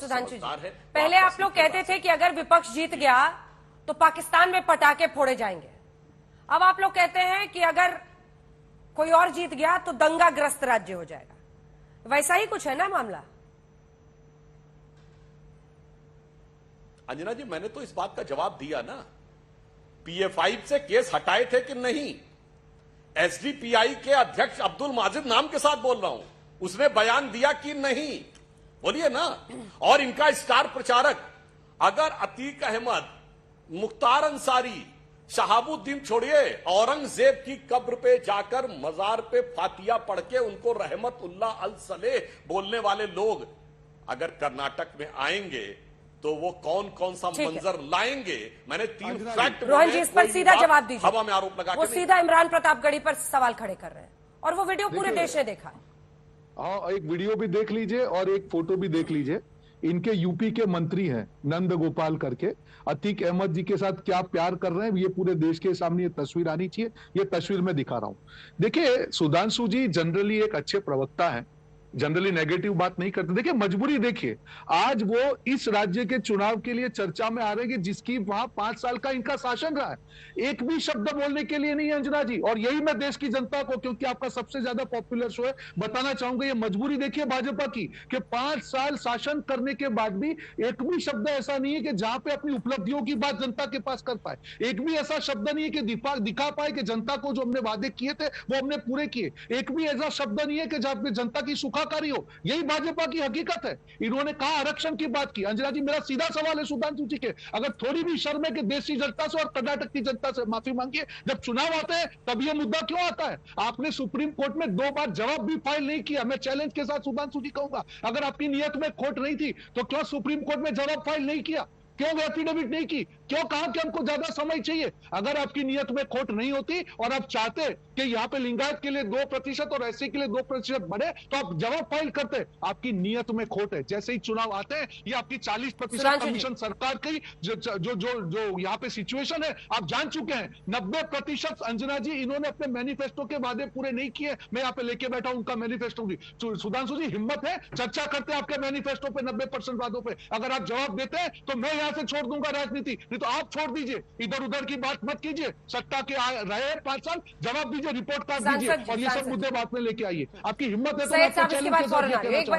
सुधांशु जी, पहले आप लोग कहते थे कि अगर विपक्ष जीत गया तो पाकिस्तान में पटाखे फोड़े जाएंगे। अब आप लोग कहते हैं कि अगर कोई और जीत गया तो दंगाग्रस्त राज्य हो जाएगा। वैसा ही कुछ है ना मामला? अंजना जी, मैंने तो इस बात का जवाब दिया ना। PA5 से केस हटाए थे कि नहीं? SDPI के अध्यक्ष अब्दुल माजिद नाम के साथ बोल रहा हूं, उसने बयान दिया कि नहीं? बोलिए ना। और इनका स्टार प्रचारक अगर अतीक अहमद, मुख्तार अंसारी, शहाबुद्दीन छोड़िए, औरंगजेब की कब्र पे जाकर मजार पे फातिया पढ़ के उनको रहमतुल्लाह अल सलेह बोलने वाले लोग अगर कर्नाटक में आएंगे तो वो कौन कौन सा मंजर लाएंगे? मैंने 3 फैक्ट रोहन जी, इस पर सीधा जवाब दीजिए। हवा में आरोप लगा वो सीधा इमरान प्रतापगढ़ी पर सवाल खड़े कर रहे हैं और वो वीडियो पूरे देश ने देखा है। हाँ, एक वीडियो भी देख लीजिए और एक फोटो भी देख लीजिए। इनके यूपी के मंत्री हैं नंद गोपाल करके, अतीक अहमद जी के साथ क्या प्यार कर रहे हैं, ये पूरे देश के सामने ये तस्वीर आनी चाहिए। ये तस्वीर मैं दिखा रहा हूं। देखिए, सुधांशु जी जनरली एक अच्छे प्रवक्ता हैं, जनरली नेगेटिव बात नहीं करते। देखिए मजबूरी, देखिए आज वो इस राज्य के चुनाव के लिए चर्चा में आ रहे हैं जिसकी वहां 5 साल का इनका शासन रहा है। एक भी शब्द बोलने के लिए नहीं है अंजना जी। और यही मैं देश की जनता को, क्योंकि आपका सबसे ज्यादा पॉपुलर शो है, बताना चाहूंगा। ये मजबूरी देखिए भाजपा की कि 5 साल शासन करने के बाद भी एक भी शब्द ऐसा नहीं है कि जहां पे अपनी उपलब्धियों की बात जनता के पास कर पाए। एक भी ऐसा शब्द नहीं है कि दिखा पाए कि जनता को जो हमने वादे किए थे वो हमने पूरे किए। एक भी ऐसा शब्द नहीं है कि जहां पे जनता की सुखाकारी हो। यही भाजपा की हकीकत है। इन्होंने कहा आरक्षण की बात की। अंजना जी, मेरा सीधा सवाल है सुधांशु जी के, अगर थोड़ी भी शर्म है कि देश की जनता से और कर्नाटक की जनता से माफी मांगिए। जब चुनाव आते हैं तब ये मुद्दा क्यों आता है? आपने सुप्रीम कोर्ट में 2 बार जवाब भी फाइल नहीं किया। मैं चैलेंज के साथ सुधांशु जी कहूंगा, अगर आपकी नियत में खोट नहीं थी तो क्यों सुप्रीम कोर्ट में जवाब फाइल नहीं किया? क्यों एफिडेविट नहीं की? क्यों कहा कि हमको ज्यादा समय चाहिए? अगर आपकी नियत में खोट नहीं होती और आप चाहते कि यहाँ पे लिंगायत के लिए 2% और एससी के लिए 2% बढ़े तो आप जवाब फाइल करते। आपकी नियत में खोट है। जैसे ही चुनाव आते हैं, ये आपकी 40% कमीशन सरकार की जो यहाँ पे सिचुएशन है आप जान चुके हैं। 90% अंजना जी इन्होंने अपने मैनिफेस्टो के वादे पूरे नहीं किए। मैं यहाँ पे लेके बैठा हूं उनका मैनिफेस्टो भी। सुधांशु जी, हिम्मत है चर्चा करते हैं आपके मैनिफेस्टो पे 90% वादों पे। अगर आप जवाब देते हैं तो मैं से छोड़ दूंगा राजनीति, नहीं तो आप छोड़ दीजिए। इधर उधर की बात मत कीजिए। सत्ता के रहे 5 साल, जवाब दीजिए, रिपोर्ट कार्ड दीजिए और ये सब मुद्दे बात में लेके आइए। आपकी हिम्मत है तो मैं आपको चैलेंज के साथ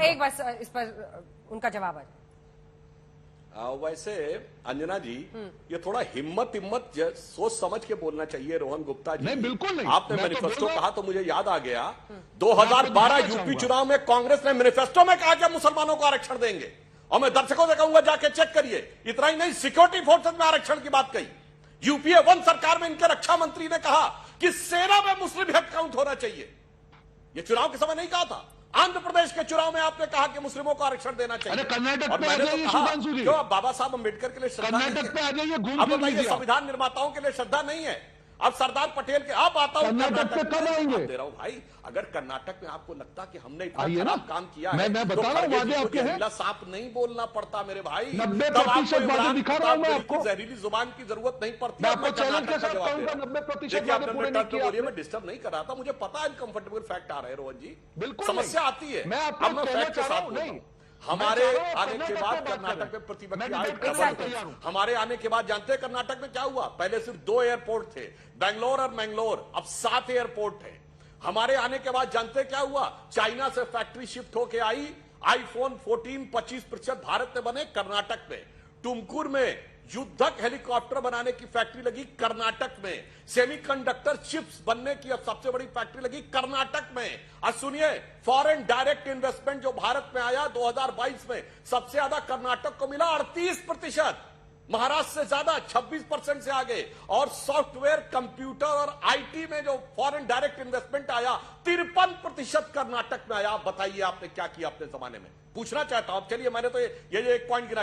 एक बार इस पर उनका जवाब है। वैसे अंजना जी, ये थोड़ा हिम्मत सोच समझ के बोलना चाहिए रोहन गुप्ता जी। नहीं, बिल्कुल नहीं। आपने मैनिफेस्टो कहा तो मुझे याद आ गया, 2012 यूपी चुनाव में कांग्रेस ने मैनिफेस्टो में कहा कि मुसलमानों को आरक्षण देंगे। और मैं दर्शकों से कहूंगा जाके चेक करिए। इतना ही नहीं, सिक्योरिटी फोर्सेस में आरक्षण की बात कही। UPA 1 सरकार में इनके रक्षा मंत्री ने कहा कि सेना में मुस्लिम हेड काउंट होना चाहिए। यह चुनाव के समय नहीं कहा था। आंध्र प्रदेश के चुनाव में आपने कहा कि मुस्लिमों को आरक्षण देना चाहिए। कर्नाटक और मैंने तो कहा क्यों बाबा साहब अम्बेडकर के लिए श्रद्धा नहीं है? अब बताइए, संविधान निर्माताओं के लिए श्रद्धा नहीं है? अब सरदार पटेल के आप आता हूं कर्नाटक पे कब आएंगे? दे रहा हूं भाई, अगर कर्नाटक में आपको लगता कि हमने इतना खराब काम किया है, मैं बता रहा हूं वादे आपके हैं। साफ नहीं बोलना पड़ता मेरे भाई। 90% वादे दिखा रहा हूं मैं आपको। जहरीली जुबान की जरूरत नहीं पड़ती। मैं आपको चैलेंज के साथ कहूंगा 90% वादे पूरे नहीं किए। मैं डिस्टर्ब नहीं कर रहा था, मुझे पता है अनकंफर्टेबल फैक्ट आ रहे हैं रोहन जी। बिल्कुल समस्या आती है। मैं आपको फैक्ट के साथ नहीं। हमारे आने के बाद कर्नाटक में प्रतिपक्ष आए। हमारे आने के बाद जानते हैं कर्नाटक में क्या हुआ? पहले सिर्फ 2 एयरपोर्ट थे, बैंगलोर और मैंगलोर, अब 7 एयरपोर्ट थे। हमारे आने के बाद जानते क्या हुआ? चाइना से फैक्ट्री शिफ्ट होके आई। आईफोन 14 25% भारत में बने, कर्नाटक में। टुमकुर में युद्धक हेलीकॉप्टर बनाने की फैक्ट्री लगी, कर्नाटक में। सेमीकंडक्टर चिप्स बनने की अब सबसे बड़ी फैक्ट्री लगी, कर्नाटक में। आज सुनिए, फॉरेन डायरेक्ट इन्वेस्टमेंट जो भारत में आया 2022 में, सबसे ज्यादा कर्नाटक को मिला 38%, महाराष्ट्र से ज्यादा 26% से आगे। और सॉफ्टवेयर, कंप्यूटर और आईटी में जो फॉरेन डायरेक्ट इन्वेस्टमेंट आया 53% कर्नाटक में आया। आप बताइए आपने क्या किया अपने जमाने में? पूछना चाहता हूं। चलिए, मैंने तो ये एक पॉइंट गिना।